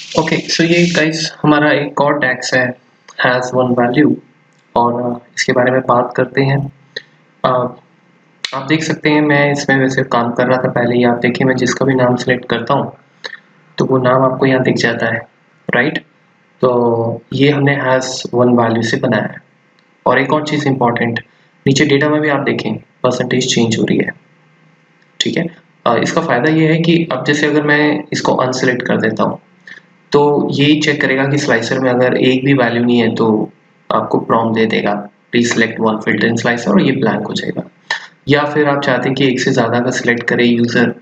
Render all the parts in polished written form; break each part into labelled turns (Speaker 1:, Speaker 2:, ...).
Speaker 1: Okay, सो ये guys हमारा एक और टैक्स है हैज़ वन वैल्यू। और इसके बारे में बात करते हैं। अ, आप देख सकते हैं मैं इसमें वैसे काम कर रहा था पहले ही। आप देखिए मैं जिसका भी नाम सेलेक्ट करता हूँ तो वो नाम आपको यहाँ दिख जाता है, राइट। तो ये हमने हैज़ वन वैल्यू से बनाया है। और एक और चीज़ इंपॉर्टेंट, नीचे डेटा में भी आप देखें परसेंटेज चेंज हो रही है, ठीक है। इसका फ़ायदा ये है कि अब जैसे अगर मैं इसको अनसेलेक्ट कर देता हूँ तो ये चेक करेगा कि स्लाइसर में अगर एक भी वैल्यू नहीं है तो आपको प्रॉम्प्ट दे देगा please select one filter in slicer, और ये ब्लैंक हो जाएगा। या फिर आप चाहते हैं कि एक से ज़्यादा का सिलेक्ट करे यूज़र,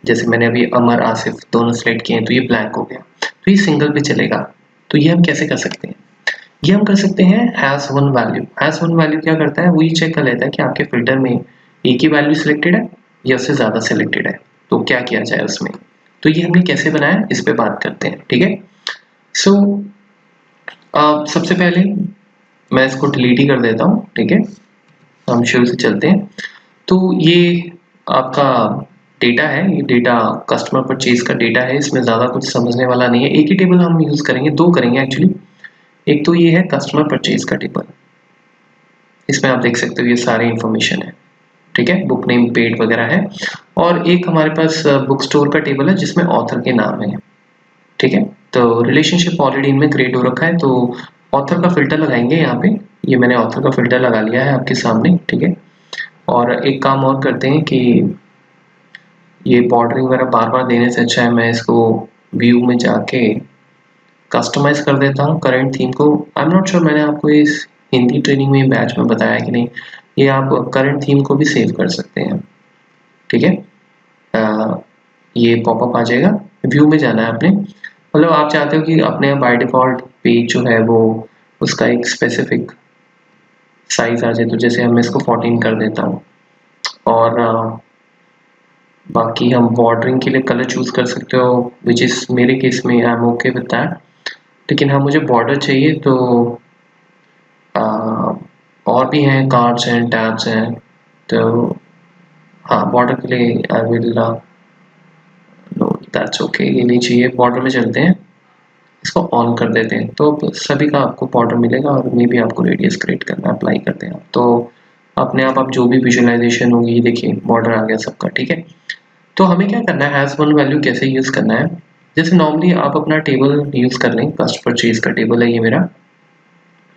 Speaker 1: जैसे मैंने अभी अमर आसिफ दोनों सेलेक्ट किए हैं तो ये ब्लैंक हो गया, तो ये सिंगल पे चलेगा। तो ये हम कैसे कर सकते हैं? ये हम कर सकते हैं has one value. Has one value क्या करता है, वो ये चेक कर लेता है कि आपके फिल्टर में एक ही वैल्यू सिलेक्टेड है या उससे ज़्यादा सिलेक्टेड है, तो क्या किया जाए उसमें। तो ये हमने कैसे बनाया इस पे बात करते हैं, ठीक है। सो सबसे पहले मैं इसको डिलीट ही कर देता हूँ, ठीक है। हम शुरू से चलते हैं। तो ये आपका डेटा है, ये डेटा कस्टमर परचेज का डेटा है, इसमें ज़्यादा कुछ समझने वाला नहीं है। एक ही टेबल हम यूज़ करेंगे, दो करेंगे एक्चुअली। एक तो ये है कस्टमर परचेज का टेबल, इसमें आप देख सकते हो ये सारी इंफॉर्मेशन है, ठीक है, बुक नेम पेड वगैरह है। और एक हमारे पास बुक स्टोर का टेबल है जिसमें ऑथर के नाम है, ठीक है। तो रिलेशनशिप ऑलरेडी इनमें क्रिएट हो रखा है, तो ऑथर का फिल्टर लगाएंगे यहाँ पे। ये मैंने ऑथर का फिल्टर लगा लिया है आपके सामने, ठीक है। और एक काम और करते हैं कि ये बॉर्डरिंग वगैरह बार बार देने से अच्छा है मैं इसको व्यू में जाके कस्टमाइज कर देता हूँ करंट थीम को। आई एम नॉट श्योर मैंने आपको इस हिंदी ट्रेनिंग में बैच में बताया कि नहीं। ये आप करंट थीम को भी सेव कर सकते हैं, ठीक है। ये पॉपअप आ जाएगा, व्यू में जाना है आपने। मतलब आप चाहते हो कि अपने बाय डिफ़ॉल्ट पेज जो है वो उसका एक स्पेसिफिक साइज़ आ जाए, तो जैसे मैं इसको 14 कर देता हूँ। और बाकी हम बॉर्डरिंग के लिए कलर चूज़ कर सकते हो, विच इज़ मेरे केस में I am okay with that. लेकिन हाँ मुझे बॉर्डर चाहिए तो और भी हैं, कार्ड्स हैं, टैब्स हैं। तो हाँ बॉर्डर के लिए I will know that's okay, ये नहीं चाहिए। बॉर्डर में चलते हैं, इसको ऑन कर देते हैं तो अब सभी का आपको बॉर्डर मिलेगा। और मे भी आपको रेडियस क्रिएट करना, अप्लाई करते हैं आप तो अपने आप जो भी विजुअलाइजेशन होगी, ये देखिए बॉर्डर आ गया सबका, ठीक है। तो हमें क्या करना है, हैज़ वन वैल्यू कैसे यूज़ करना है। जैसे नॉर्मली आप अपना टेबल यूज़ कर लें, कस्ट परचेज का टेबल है ये मेरा।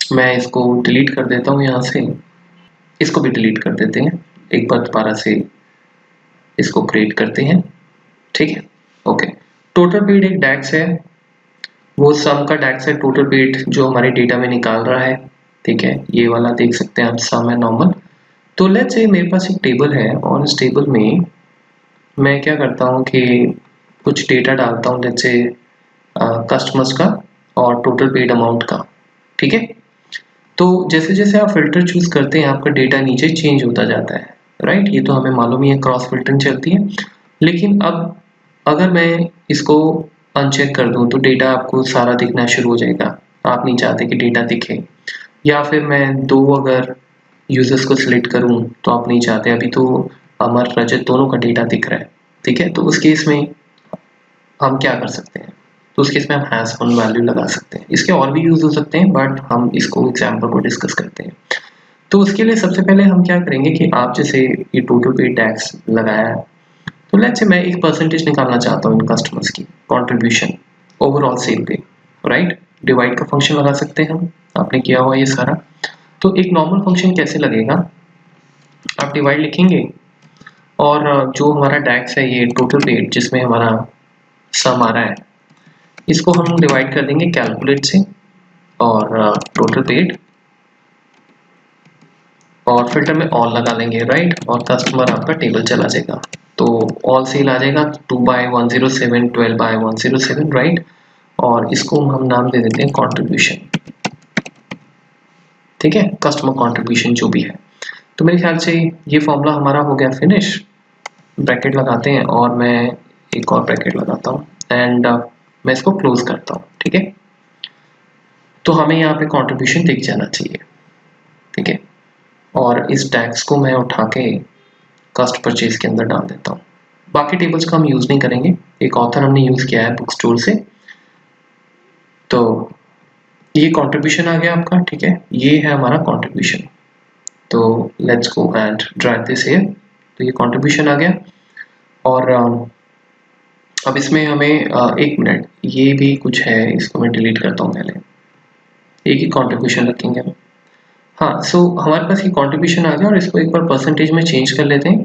Speaker 1: मैं इसको डिलीट कर देता हूँ यहाँ से, इसको भी डिलीट कर देते हैं। एक बार दोबारा से इसको क्रिएट करते हैं, ठीक है। ओके, टोटल पेड एक डैक्स है, वो सम का डैक्स है। टोटल पेड जो हमारे डेटा में निकाल रहा है, ठीक है। ये वाला देख सकते हैं आप, सम है नॉर्मल। तो लेट्स से मेरे पास एक टेबल है और इस टेबल में मैं क्या करता हूँ कि कुछ डेटा डालता हूँ, लेट्स से कस्टमर्स का और टोटल पेड अमाउंट का, ठीक है। तो जैसे जैसे आप फिल्टर चूज करते हैं आपका डेटा नीचे चेंज होता जाता है, राइट। ये तो हमें मालूम ही है, क्रॉस फिल्टरिंग चलती है। लेकिन अब अगर मैं इसको अनचेक कर दूं तो डेटा आपको सारा दिखना शुरू हो जाएगा। आप नहीं चाहते कि डेटा दिखे। या फिर मैं दो अगर यूजर्स को सिलेक्ट करूं तो आप नहीं चाहते, अभी तो अमर रजत दोनों का डेटा दिख रहा है, ठीक है। तो उस केस में हम क्या कर सकते हैं, तो उस केस में हम हैज़ वन वैल्यू लगा सकते हैं। इसके और भी यूज हो सकते हैं बट हम इसको एग्जाम्पल को डिस्कस करते हैं। तो उसके लिए सबसे पहले हम क्या करेंगे कि आप जैसे ये टोटल पे टैक्स लगाया है, तो लेट्स से मैं एक परसेंटेज निकालना चाहता हूँ इन कस्टमर्स की कंट्रीब्यूशन ओवरऑल सेल पे, राइट। डिवाइड का फंक्शन लगा सकते हैं हम, आपने किया हुआ ये सारा। तो एक नॉर्मल फंक्शन कैसे लगेगा, आप डिवाइड लिखेंगे और जो हमारा टैक्स है ये टोटल पेड जिसमें हमारा सम आ रहा है, इसको हम डिवाइड कर देंगे कैलकुलेट से और टोटल पेड, और फिल्टर में ऑल लगा लेंगे, राइट। और कस्टमर आपका टेबल चला जाएगा, तो ऑल सेल आ जाएगा 2/107, 12/107, राइट। और इसको हम नाम दे देते हैं कंट्रीब्यूशन, ठीक है, कस्टमर कंट्रीब्यूशन जो भी है। तो मेरे ख्याल से ये फॉर्मूला हमारा हो गया फिनिश। ब्रैकेट लगाते हैं और मैं एक और ब्रैकेट लगाता हूँ एंड मैं इसको क्लोज करता हूँ, ठीक है। तो हमें यहाँ पे कंट्रीब्यूशन दिख जाना चाहिए, ठीक है। और इस टैक्स को मैं उठा के कस्ट परचेज के अंदर डाल देता हूँ। बाकी टेबल्स का हम यूज़ नहीं करेंगे। एक ऑथर हमने यूज़ किया है बुक स्टोर से, तो ये कंट्रीब्यूशन आ गया आपका, ठीक है, ये है हमारा कंट्रीब्यूशन। तो let's go and drag this here. तो ये कंट्रीब्यूशन आ गया और अब इसमें हमें एक मिनट, ये भी कुछ है, इसको मैं डिलीट करता हूँ पहले, एक ही कंट्रीब्यूशन रखेंगे हम। हाँ, सो हमारे पास ये कंट्रीब्यूशन आ गया और इसको एक बार परसेंटेज में चेंज कर लेते हैं।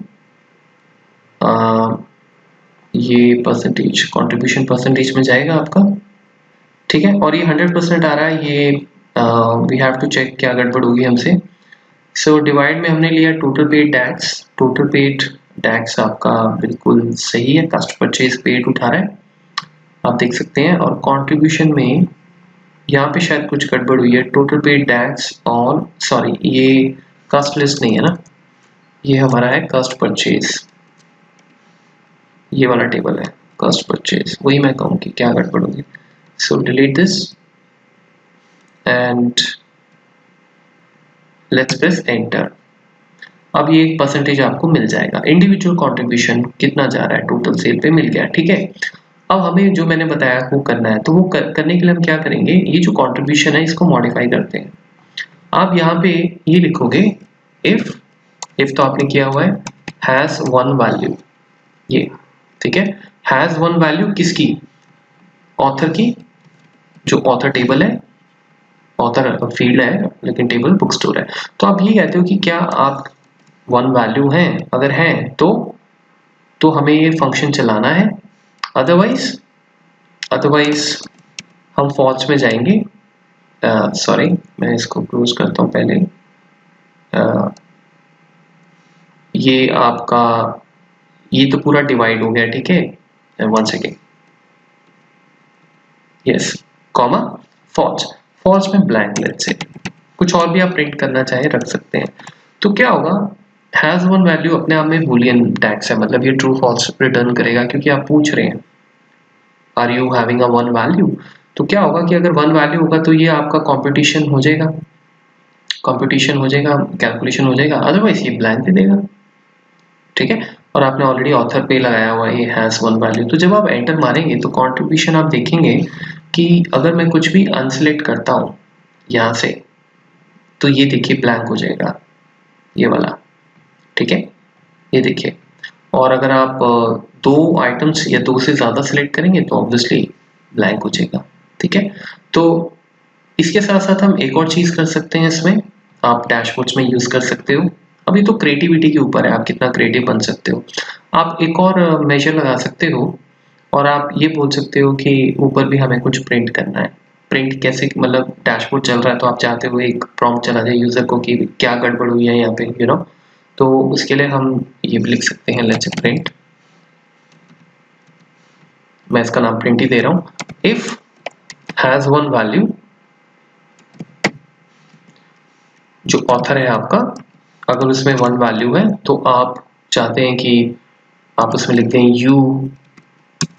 Speaker 1: ये परसेंटेज कंट्रीब्यूशन परसेंटेज में जाएगा आपका, ठीक है, और ये 100% आ रहा है। ये वी हैव टू चेक क्या गड़बड़ होगी हमसे। सो डिवाइड में हमने लिया टोटल पेड डैक्स, टोटल पेड डैक्स आपका बिल्कुल सही है, कास्ट परचेज पेड उठा रहा है, आप देख सकते हैं। और कंट्रीब्यूशन में यहाँ पे शायद कुछ गड़बड़ हुई है, टोटल पेड डैक्स और सॉरी ये कास्ट लिस्ट नहीं है ना, ये हमारा है कास्ट परचेज, ये वाला टेबल है कास्ट परचेज, वही मैं कहूँ कि क्या गड़बड़ होगी। So delete this and let's press enter. अब ये एक परसेंटेज आपको मिल जाएगा, इंडिविजुअल कंट्रीब्यूशन कितना जा रहा है टोटल सेल पे मिल गया, ठीक है। अब हमें जो मैंने बताया वो करना है, तो वो करने के लिए हम क्या करेंगे, ये जो कंट्रीब्यूशन है इसको मॉडिफाई करते हैं। आप यहाँ पे ये लिखोगे इफ तो आपने किया हुआ है हैज वन वैल्यू, ये ठीक है, हैज वन वैल्यू किसकी, ऑथर की, जो ऑथर टेबल है, ऑथर फील्ड है लेकिन टेबल बुक स्टोर है। तो आप ये कहते हो कि क्या आप वन वैल्यू हैं, अगर हैं तो हमें ये फंक्शन चलाना है, अदरवाइज हम फॉल्स में जाएंगे। सॉरी मैं इसको क्लोज करता हूँ पहले। ये आपका ये तो पूरा डिवाइड हो गया, ठीक है, one second, yes, comma falls में ब्लैंक, लेट्स से कुछ और भी आप प्रिंट करना चाहे रख सकते हैं। तो क्या होगा, हैज वन वैल्यू अपने आप में बूलियन टैग्स है, मतलब ये ट्रू फॉल्स रिटर्न करेगा क्योंकि आप पूछ रहे हैं are you having a one value. तो क्या होगा कि अगर वन वैल्यू होगा तो ये आपका कंपटीशन हो जाएगा, कैलकुलेशन हो जाएगा, अदरवाइज ये ब्लैंक दे देगा, ठीक है। और आपने ऑलरेडी ऑथर पे लगाया हुआ है ये हैज वन वैल्यू। तो जब आप एंटर मारेंगे तो कंट्रीब्यूशन आप देखेंगे कि अगर मैं कुछ भी अनसिलेक्ट करता हूँ यहाँ से तो ये देखिए ब्लैंक हो जाएगा, ये वाला, ठीक है, ये देखिए। और अगर आप दो आइटम्स या दो से ज़्यादा सिलेक्ट करेंगे तो ऑब्वियसली ब्लैंक हो जाएगा, ठीक है। तो इसके साथ साथ हम एक और चीज़ कर सकते हैं, इसमें आप डैशबोर्ड्स में यूज़ कर सकते हो। अभी तो क्रिएटिविटी के ऊपर है, आप कितना क्रिएटिव बन सकते हो। आप एक और मेजर लगा सकते हो और आप ये बोल सकते हो कि ऊपर भी हमें कुछ प्रिंट करना है। प्रिंट कैसे, मतलब डैशबोर्ड चल रहा है तो आप चाहते हो एक प्रॉम्प्ट चला जाए यूज़र को कि क्या गड़बड़ हुई है यहाँ पे, यू नो। तो उसके लिए हम ये भी लिख सकते हैं, लेट्स से प्रिंट, मैं इसका नाम प्रिंट ही दे रहा हूँ, इफ हैज वन वैल्यू, जो ऑथर है आपका, अगर उसमें वन वैल्यू है तो आप चाहते हैं कि आप उसमें लिखते हैं यू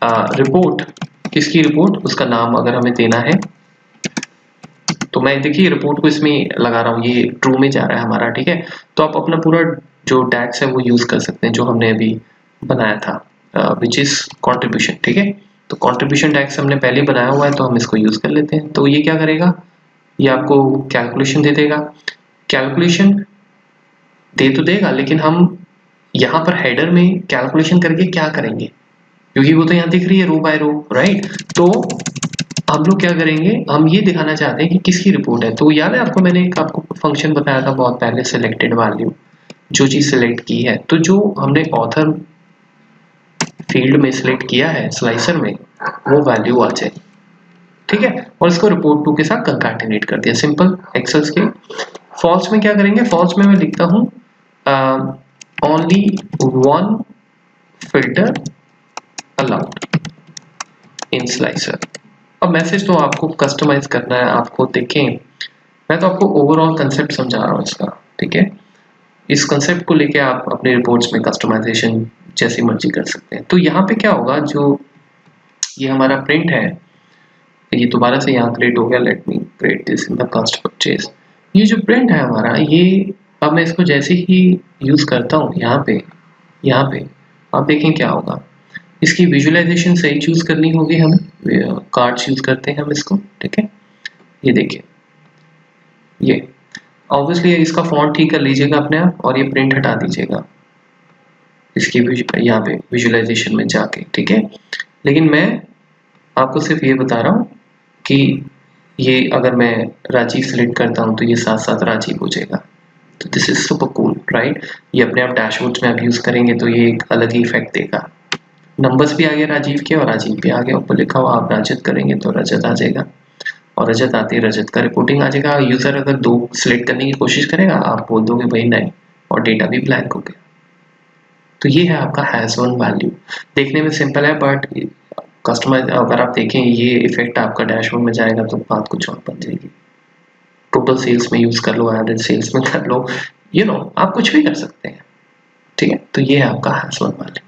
Speaker 1: रिपोर्ट, किसकी रिपोर्ट, उसका नाम अगर हमें देना है तो मैं देखिए रिपोर्ट को इसमें लगा रहा हूँ, ये ट्रू में जा रहा है हमारा, ठीक है। तो आप अपना पूरा जो टैग्स है वो यूज कर सकते हैं जो हमने अभी बनाया था, विच इज कंट्रीब्यूशन, ठीक है। तो कंट्रीब्यूशन टैग्स हमने पहले बनाया हुआ है तो हम इसको यूज कर लेते हैं। तो ये क्या करेगा, ये आपको कैलकुलेशन दे देगा, कैलकुलेशन दे तो देगा लेकिन हम यहाँ पर हेडर में कैलकुलेशन करके क्या करेंगे, क्योंकि वो तो यहाँ दिख रही है रो बाय रो, राइट। तो हम लोग क्या करेंगे, हम ये दिखाना चाहते हैं कि किसकी रिपोर्ट है। तो याद है आपको, मैंने एक आपको फंक्शन बताया था बहुत पहले, सिलेक्टेड वैल्यू, जो चीज सिलेक्ट की है तो जो हमने ऑथर फील्ड में सिलेक्ट किया है स्लाइसर में वो वैल्यू आ जाए, ठीक है। और इसको रिपोर्ट टू के साथ कंकैटिनेट कर दिया, सिंपल एक्सेल्स के। फॉल्स में क्या करेंगे, फॉल्स में मैं लिखता हूँ only one filter allowed in slicer. अब मैसेज तो आपको कस्टमाइज करना है, आपको देखें, मैं तो आपको ओवरऑल कंसेप्ट समझा रहा हूँ इसका, ठीक है। इस कंसेप्ट को लेके आप अपने रिपोर्ट्स में कस्टमाइजेशन जैसी मर्जी कर सकते हैं। तो यहाँ पे क्या होगा, जो ये हमारा प्रिंट है, ये दोबारा से यहाँ क्रिएट हो गया, let me create this in the cost purchase. ये जो प्रिंट है हमारा, ये अब मैं इसको जैसे ही यूज करता हूँ यहाँ पे आप देखें क्या होगा, इसकी विजुअलाइजेशन सही चूज करनी होगी हमें, कार्ड्स यूज करते हैं हम इसको, ठीक है। ये देखिए, ये ऑब्वियसली इसका फॉन्ट ठीक कर लीजिएगा अपने आप, और ये प्रिंट हटा दीजिएगा इसकी यहाँ पे विजुअलाइजेशन में जाके, ठीक है। लेकिन मैं आपको सिर्फ ये बता रहा हूँ कि ये अगर मैं राजीव सिलेक्ट करता हूँ तो ये साथ साथ राजीव हो जाएगा। तो this is super cool, right. ये अपने आप डैशबोर्ड्स में आप यूज करेंगे तो ये एक अलग ही इफेक्ट देगा। नंबर्स भी आ गए राजीव के, और राजीव भी आ गया, ऊपर लिखा हुआ आप रजत करेंगे तो रजत आ जाएगा, और रजत आते ही रजत का रिपोर्टिंग आ जाएगा। यूजर अगर 2 सिलेक्ट करने की कोशिश करेगा, आप बोल दोगे भाई नहीं, और डेटा भी ब्लैंक हो गया। तो ये है आपका हैज वन वैल्यू। देखने में सिंपल है, बट कस्टमर अगर आप देखें ये इफेक्ट आपका डैशबोर्ड में जाएगा तो बात कुछ और बन जाएगी। टोटल सेल्स में यूज कर लो, एवरेज सेल्स में कर लो, आप कुछ भी कर सकते हैं, ठीक है। तो ये है आपका हैज वन वैल्यू।